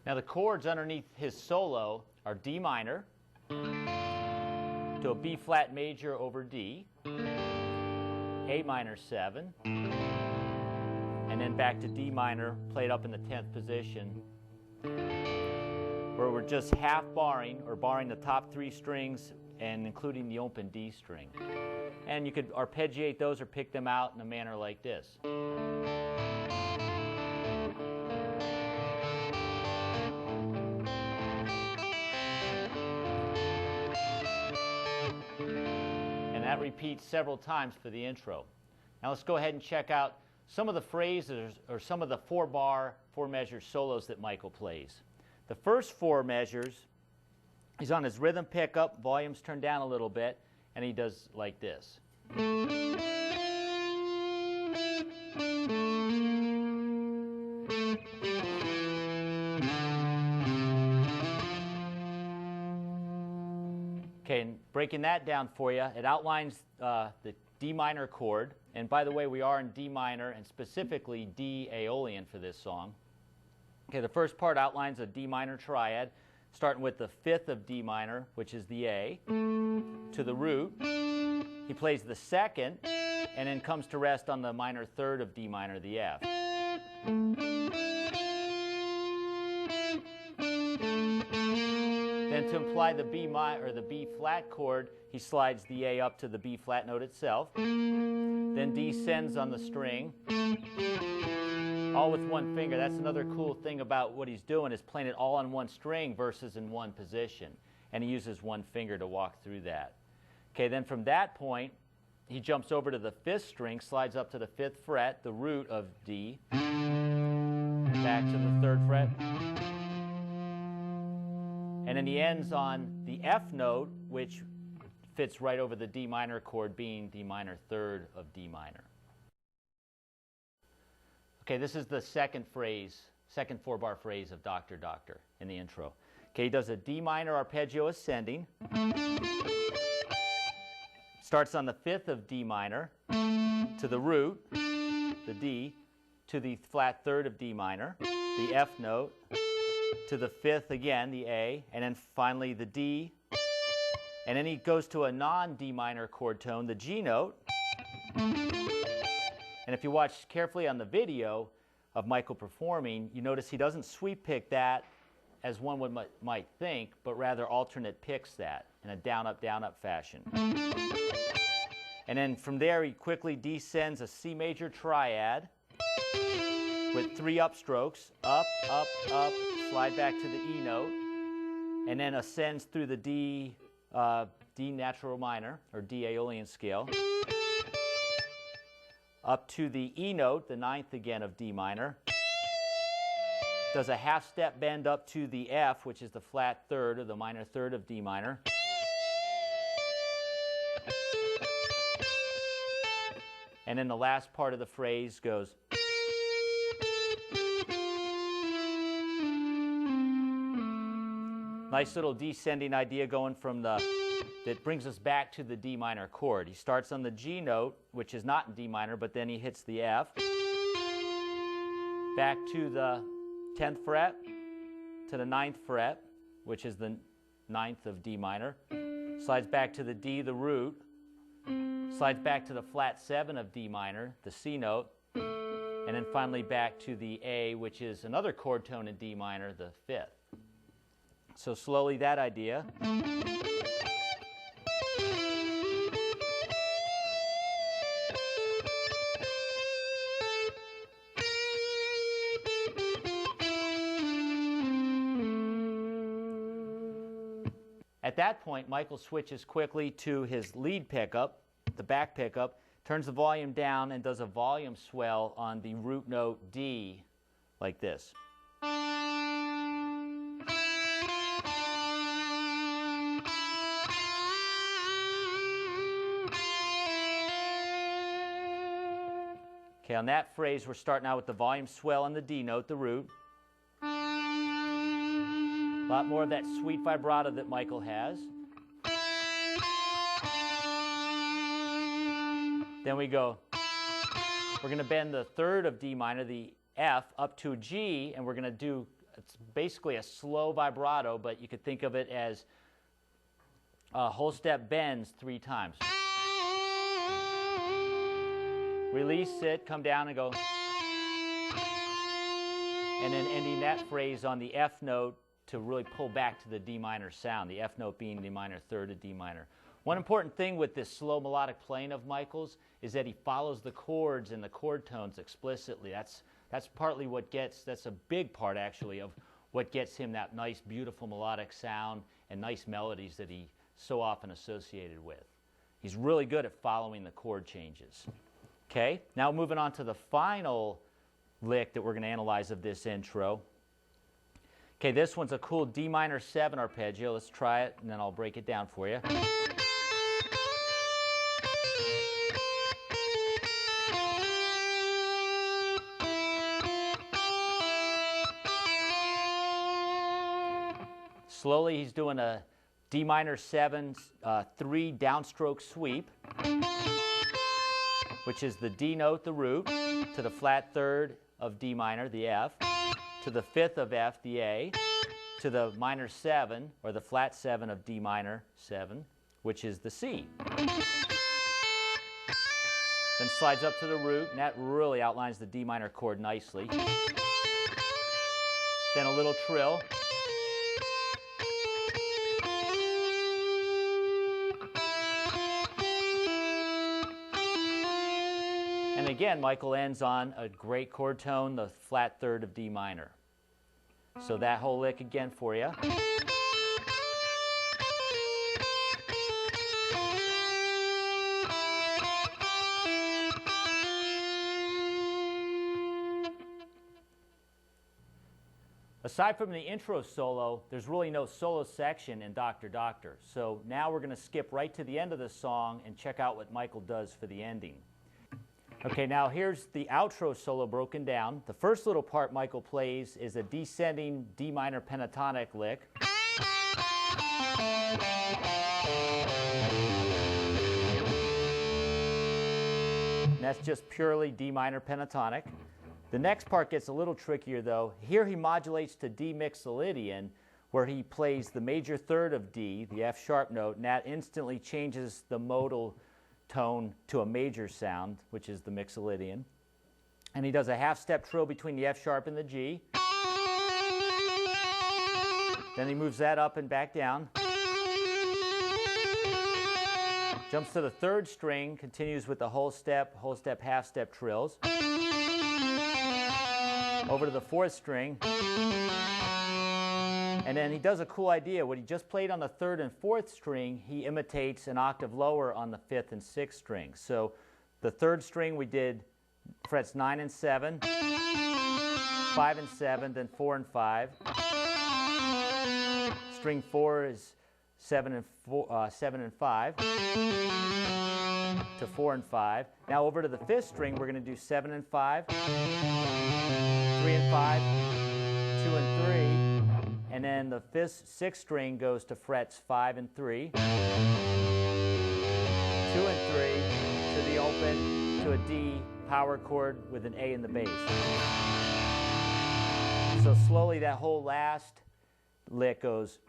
Now the chords underneath his solo are D minor to a B flat major over D, A minor 7, and then back to D minor played up in the 10th position, where we're just half barring, or barring the top 3 strings and including the open D string. And you could arpeggiate those or pick them out in a manner like this. And that repeats several times for the intro. Now let's go ahead and check out some of the phrases or some of the 4-bar, 4-measure solos that Michael plays. The first 4 measures, he's on his rhythm pickup, volume's turned down a little bit, and he does like this. Okay, and breaking that down for you, it outlines the D minor chord. And by the way, we are in D minor and specifically D Aeolian for this song. Okay, the first part outlines a D minor triad, starting with the 5th of D minor, which is the A, to the root. He plays the 2nd, and then comes to rest on the minor 3rd of D minor, the F. Then to imply the B flat chord, he slides the A up to the B flat note itself. Then descends on the string, all with one finger. That's another cool thing about what he's doing, is playing it all on one string versus in one position. And he uses one finger to walk through that. Okay, then from that point, he jumps over to the 5th string, slides up to the 5th fret, the root of D, back to the 3rd fret. And then he ends on the F note, which fits right over the D minor chord, being D minor 3rd of D minor. Okay, this is the second 4-bar phrase of Doctor, Doctor in the intro. Okay, he does a D minor arpeggio ascending. Starts on the 5th of D minor to the root, the D, to the flat 3rd of D minor, the F note, to the 5th again, the A, and then finally the D. And then he goes to a non-D minor chord tone, the G note. And if you watch carefully on the video of Michael performing, you notice he doesn't sweep pick that as one might think, but rather alternate picks that in a down-up fashion. And then from there, he quickly descends a C major triad with 3 upstrokes, up, up, up, slide back to the E note, and then ascends through the D natural minor, or D Aeolian scale, up to the E note, the 9th again of D minor, does a half-step bend up to the F, which is the flat 3rd, or the minor 3rd of D minor, and then the last part of the phrase goes. Nice little descending idea going from that brings us back to the D minor chord. He starts on the G note, which is not in D minor, but then he hits the F. Back to the 10th fret, to the 9th fret, which is the 9th of D minor. Slides back to the D, the root. Slides back to the flat 7 of D minor, the C note. And then finally back to the A, which is another chord tone in D minor, the 5th. So slowly that idea. At that point, Michael switches quickly to his lead pickup, the back pickup, turns the volume down and does a volume swell on the root note D like this. Okay, on that phrase, we're starting out with the volume swell on the D note, the root. A lot more of that sweet vibrato that Michael has. Then we go, we're going to bend the 3rd of D minor, the F, up to G, and we're going to do it's basically a slow vibrato, but you could think of it as whole step bends 3 times. Release it, come down and go. And then ending that phrase on the F note to really pull back to the D minor sound, the F note being the minor third of D minor. One important thing with this slow melodic playing of Michael's is that he follows the chords and the chord tones explicitly. That's partly what gets, that's a big part actually of what gets him that nice, beautiful melodic sound and nice melodies that he so often associated with. He's really good at following the chord changes. Okay, now moving on to the final lick that we're going to analyze of this intro. Okay, this one's a cool D minor 7 arpeggio. Let's try it, and then I'll break it down for you. Slowly, he's doing a D minor 7 3 downstroke sweep, which is the D note, the root, to the flat third of D minor, the F, to the fifth of F, the A, to the minor 7, or the flat 7 of D minor 7, which is the C. Then slides up to the root, and that really outlines the D minor chord nicely. Then a little trill. And again, Michael ends on a great chord tone, the flat third of D minor. So that whole lick again for you. Aside from the intro solo, there's really no solo section in Dr. Doctor. So now we're going to skip right to the end of the song and check out what Michael does for the ending. Okay, now here's the outro solo broken down. The first little part Michael plays is a descending D minor pentatonic lick. And that's just purely D minor pentatonic. The next part gets a little trickier though. Here he modulates to D mixolydian, where he plays the major third of D, the F sharp note, and that instantly changes the modal tone to a major sound, which is the mixolydian. And he does a half step trill between the F sharp and the G. Then he moves that up and back down. Jumps to the third string, continues with the whole step, half step trills. Over to the fourth string. And then he does a cool idea. What he just played on the third and fourth string, he imitates an octave lower on the fifth and sixth string. So the third string we did frets 9 and 7, 5 and 7, then 4 and 5. String 4 is 7 and 5 to 4 and 5. Now over to the fifth string, we're going to do 7 and 5, 3 and 5, 2 and 3. And then the fifth, sixth string goes to frets 5 and 3, 2 and 3, to the open, to a D power chord with an A in the bass. So slowly that whole last lick goes.